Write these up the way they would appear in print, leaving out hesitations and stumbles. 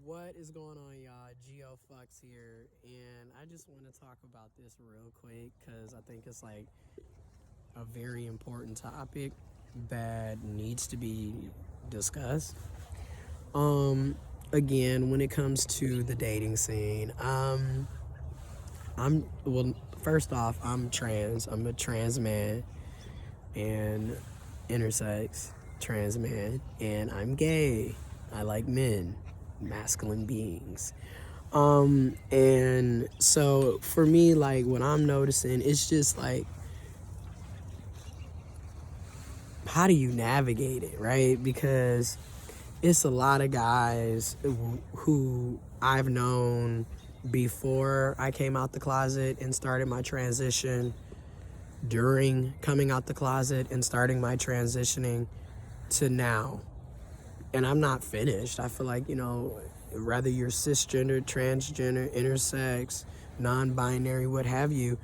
What is going on, y'all? Giofvcks here, and I just want to talk about this real quick because I think it's like a very important topic that needs to be discussed. Um, Again, when it comes to the dating scene, I'm well. First off, I'm trans. I'm a trans man and intersex trans man, and I'm gay. I like men, masculine beings. And so for me, like what I'm noticing, it's just like, how do you navigate it, right? Because it's a lot of guys who I've known before I came out the closet and started my transition, during coming out the closet and starting my transitioning to now. And I'm not finished. I feel like, whether you're cisgender, transgender, intersex, non-binary, what have you,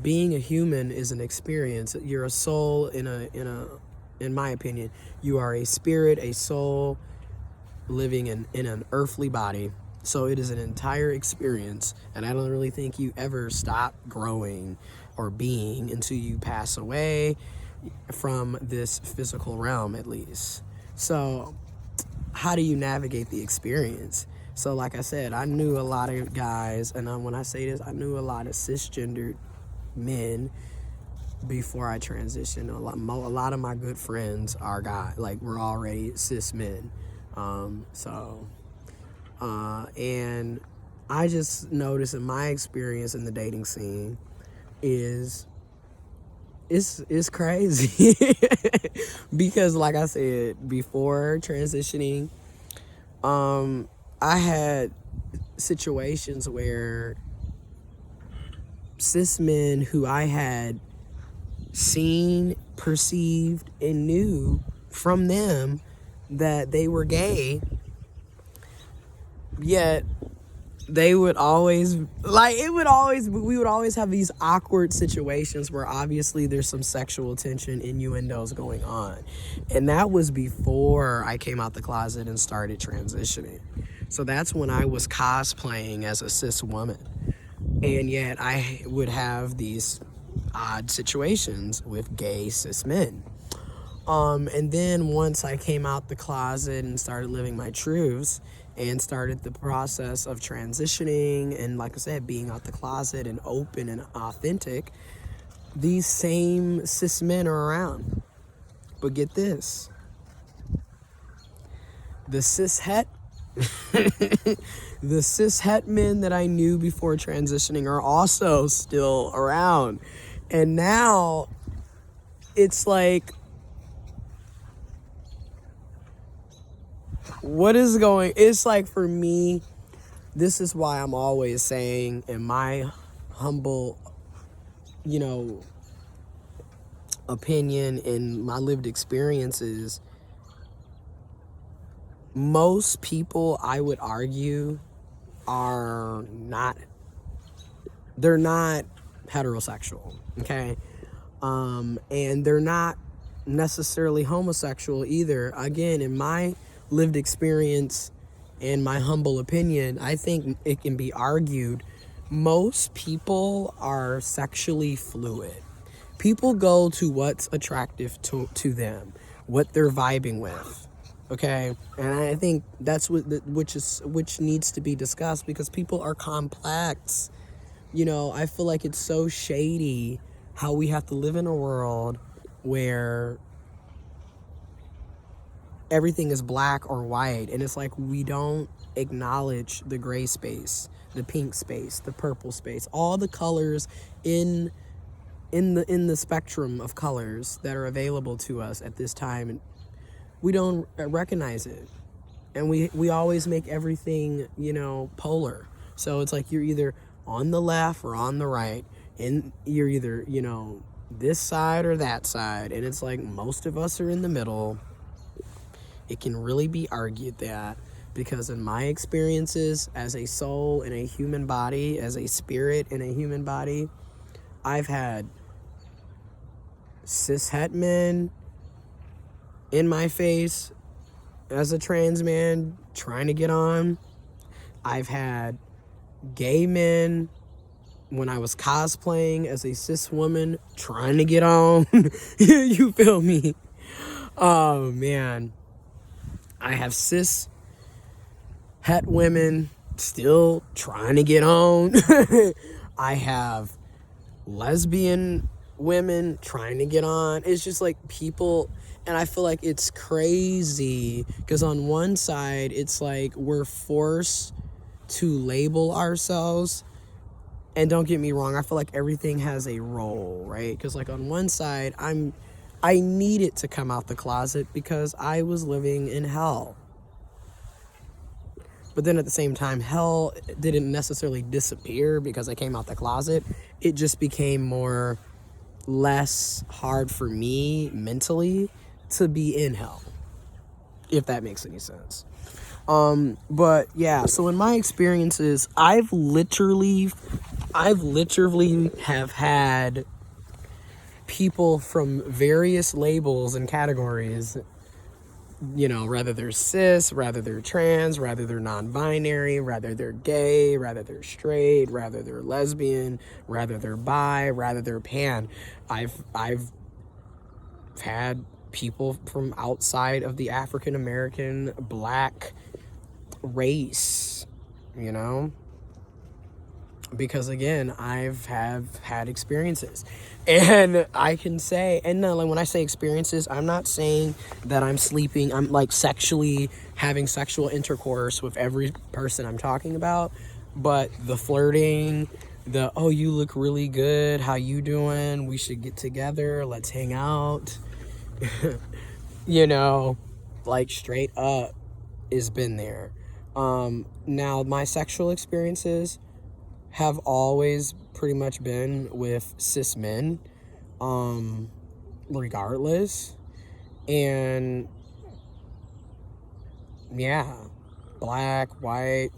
being a human is an experience. You're a soul in my opinion, you are a spirit, a soul living in an earthly body. So it is an entire experience, and I don't really think you ever stop growing or being until you pass away from this physical realm, at least. So how do you navigate the experience? So like I said, I knew a lot of guys, and when I say this, I knew a lot of cisgendered men before I transitioned. A lot of my good friends are guys, like we're already cis men. And I just noticed in my experience in the dating scene is it's crazy. Because like I said before transitioning, I had situations where cis men who I had seen, perceived, and knew from them that they were gay, yet they would always, we would always have these awkward situations where obviously there's some sexual tension, innuendos going on. And that was before I came out the closet and started transitioning. So that's when I was cosplaying as a cis woman. And yet I would have these odd situations with gay cis men. And then once I came out the closet and started living my truths and started the process of transitioning and, like I said, being out the closet and open and authentic, these same cis men are around. But get this, the cis het the cis het men that I knew before transitioning are also still around. And now it's like, it's like, for me, this is why I'm always saying, in my humble, opinion and my lived experiences, most people, I would argue, they're not heterosexual, okay? And they're not necessarily homosexual either. Again, in my lived experience and my humble opinion, I think it can be argued most people are sexually fluid. People go to what's attractive to them, what they're vibing with. Okay, and I think that's which needs to be discussed, because people are complex. I feel like it's so shady how we have to live in a world where everything is black or white, and it's like we don't acknowledge the gray space, the pink space, the purple space, all the colors in the spectrum of colors that are available to us at this time, and we don't recognize it. And we always make everything, polar. So it's like you're either on the left or on the right, and you're either, this side or that side, and it's like most of us are in the middle. It can really be argued that, because in my experiences as a soul in a human body, as a spirit in a human body, I've had cis het men in my face as a trans man trying to get on. I've had gay men when I was cosplaying as a cis woman trying to get on. You feel me? Oh, man. I have cis het women still trying to get on. I have lesbian women trying to get on. It's just like people, and I feel like it's crazy because on one side it's like we're forced to label ourselves, and don't get me wrong, I feel like everything has a role, right? Because like on one side I needed to come out the closet because I was living in hell. But then at the same time, hell didn't necessarily disappear because I came out the closet. It just became less hard for me mentally to be in hell, if that makes any sense. But yeah, so in my experiences, I've literally have had people from various labels and categories, whether they're cis, whether they're trans, whether they're non-binary, whether they're gay, whether they're straight, whether they're lesbian, whether they're bi, whether they're pan. I've had people from outside of the African American Black race, because again, I've had experiences, and I can say, and no, like when I say experiences, I'm not saying that I'm like sexually having sexual intercourse with every person I'm talking about, but the flirting, oh, you look really good, how you doing, we should get together, let's hang out, like straight up has been there. Now my sexual experiences have always pretty much been with cis men, regardless, and yeah, black, white,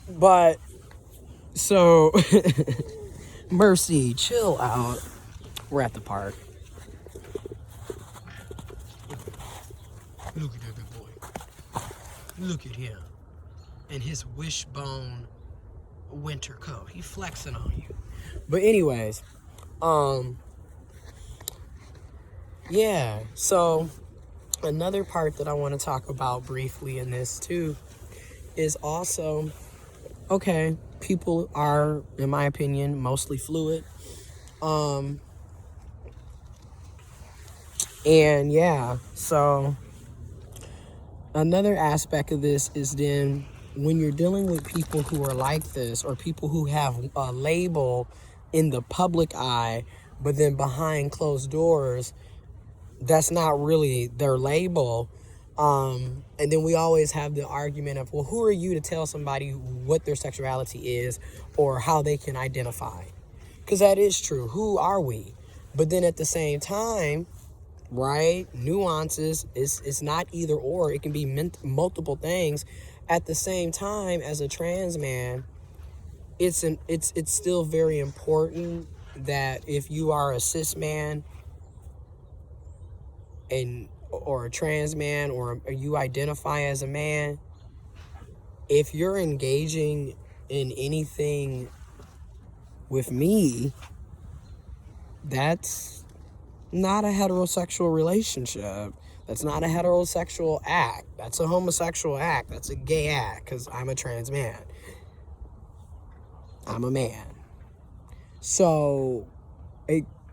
but so Mercy, chill out. We're at the park. Look at that big boy. Look at him and his wishbone winter coat. He flexing on you. But anyways, yeah, so another part that I want to talk about briefly in this too is also, okay, people are, in my opinion, mostly fluid. And yeah, so another aspect of this is then when you're dealing with people who are like this, or people who have a label in the public eye, but then behind closed doors, that's not really their label. And then we always have the argument of, well, who are you to tell somebody what their sexuality is or how they can identify? Because that is true. Who are we? But then at the same time, right, nuances, it's not either or. It can be multiple things. At the same time, as a trans man, it's still very important that if you are a cis man or a trans man, or you identify as a man, if you're engaging in anything with me, that's not a heterosexual relationship. That's not a heterosexual act. That's a homosexual act. That's a gay act, because I'm a trans man. I'm a man. So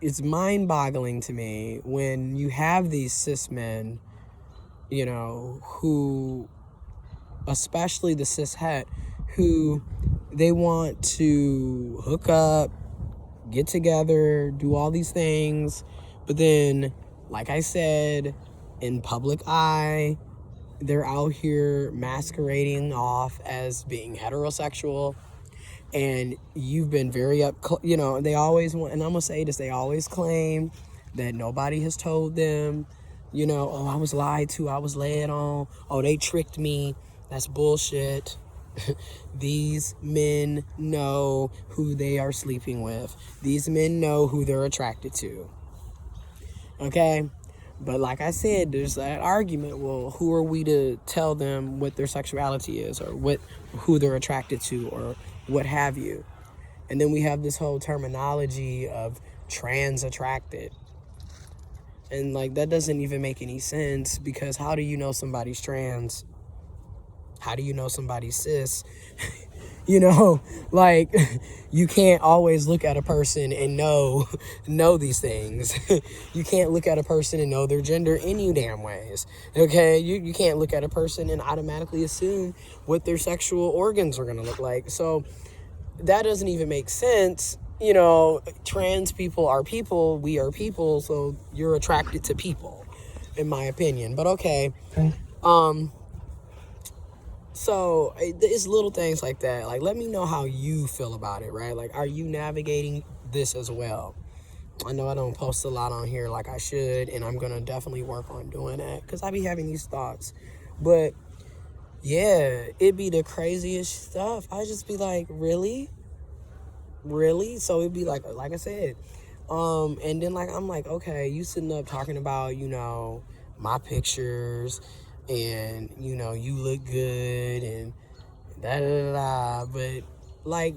it's mind-boggling to me when you have these cis men, who, especially the cis het, who they want to hook up, get together, do all these things, but then, like I said, in public eye, they're out here masquerading off as being heterosexual, and you've been very they always want, and I'm gonna say this, they always claim that nobody has told them, oh, I was lied to, I was led on, oh, they tricked me. That's bullshit. These men know who they are sleeping with. These men know who they're attracted to. Okay? But like I said, there's that argument, well, who are we to tell them what their sexuality is, or who they're attracted to, or what have you. And then we have this whole terminology of trans attracted. And like, that doesn't even make any sense, because how do you know somebody's trans? How do you know somebody's cis? You know, like, you can't always look at a person and know these things. You can't look at a person and know their gender any damn ways. Okay, you can't look at a person and automatically assume what their sexual organs are going to look like. So that doesn't even make sense. You know, trans people are people, we are people, so you're attracted to people, in my opinion. But okay. So it's little things like that. Like, let me know how you feel about it, right? Like, are you navigating this as well? I know I don't post a lot on here like I should, and I'm going to definitely work on doing that, because I be having these thoughts. But, yeah, it'd be the craziest stuff. I just be like, really? Really? So it'd be like I said. And then, like, I'm like, okay, you sitting up talking about, you know, my pictures, and, you know, you look good, and da-da-da-da, but, like,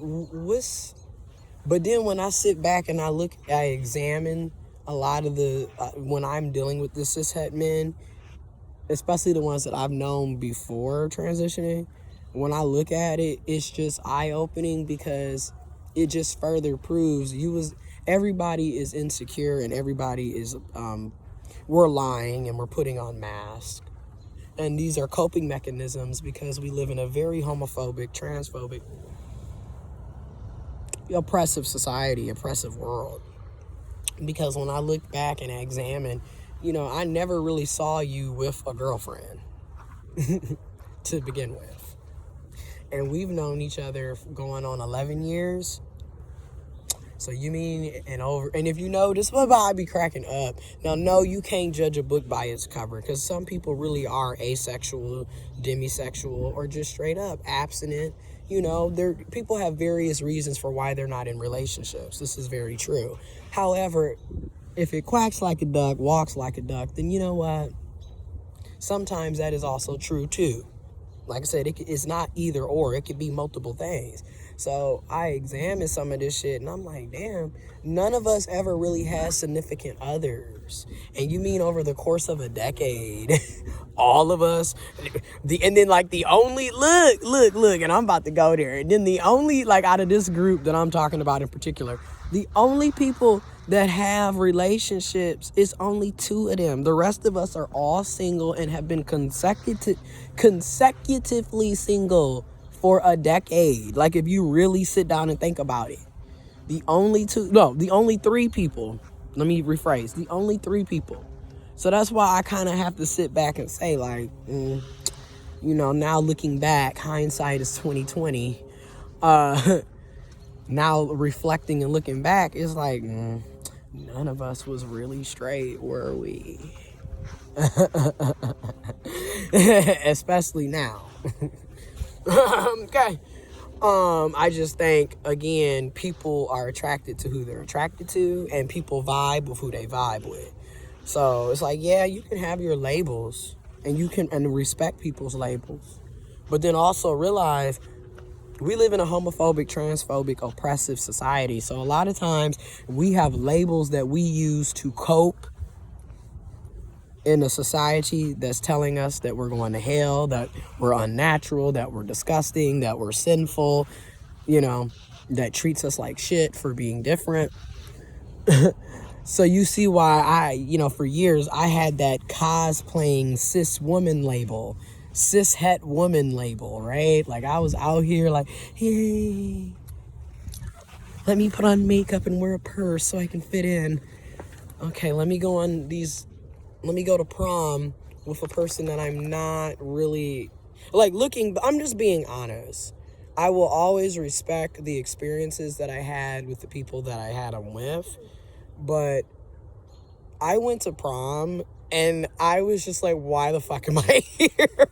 but then when I sit back and I examine a lot of the, when I'm dealing with the cishet men, especially the ones that I've known before transitioning, when I look at it, it's just eye-opening, because it just further proves everybody is insecure, and everybody is, we're lying, and we're putting on masks. And these are coping mechanisms, because we live in a very homophobic, transphobic, oppressive society, oppressive world. Because when I look back and examine, you know, I never really saw you with a girlfriend to begin with. And we've known each other going on 11 years. So you mean, and if you notice, well, I be cracking up. Now, no, you can't judge a book by its cover, because some people really are asexual, demisexual, or just straight up abstinent. You know, people have various reasons for why they're not in relationships. This is very true. However, if it quacks like a duck, walks like a duck, then you know what? Sometimes that is also true too. Like I said, it's not either or. It could be multiple things. So I examine some of this shit, and I'm like, damn, none of us ever really had significant others. And you mean over the course of a decade, all of us, and then like the only, look, and I'm about to go there. And then the only, like, out of this group that I'm talking about in particular, the only people that have relationships is only 2 of them. The rest of us are all single and have been consecutively single for a decade. Like, if you really sit down and think about it, the only 3 people, let me rephrase, the only 3 people. So that's why I kind of have to sit back and say, like, you know, now looking back, hindsight is 2020. Now reflecting and looking back, it's like, none of us was really straight, were we? Especially now. Okay. I just think, again, people are attracted to who they're attracted to, and people vibe with who they vibe with. So it's like, yeah, you can have your labels, and you can respect people's labels, but then also realize we live in a homophobic, transphobic, oppressive society. So a lot of times we have labels that we use to cope in a society that's telling us that we're going to hell, that we're unnatural, that we're disgusting, that we're sinful, you know, that treats us like shit for being different. So you see why for years I had that cosplaying cis woman label, cis het woman label, right? Like, I was out here like, hey, let me put on makeup and wear a purse so I can fit in. Okay, let me go to prom with a person that I'm not really, like, I'm just being honest. I will always respect the experiences that I had with the people that I had them with, but I went to prom and I was just like, why the fuck am I here?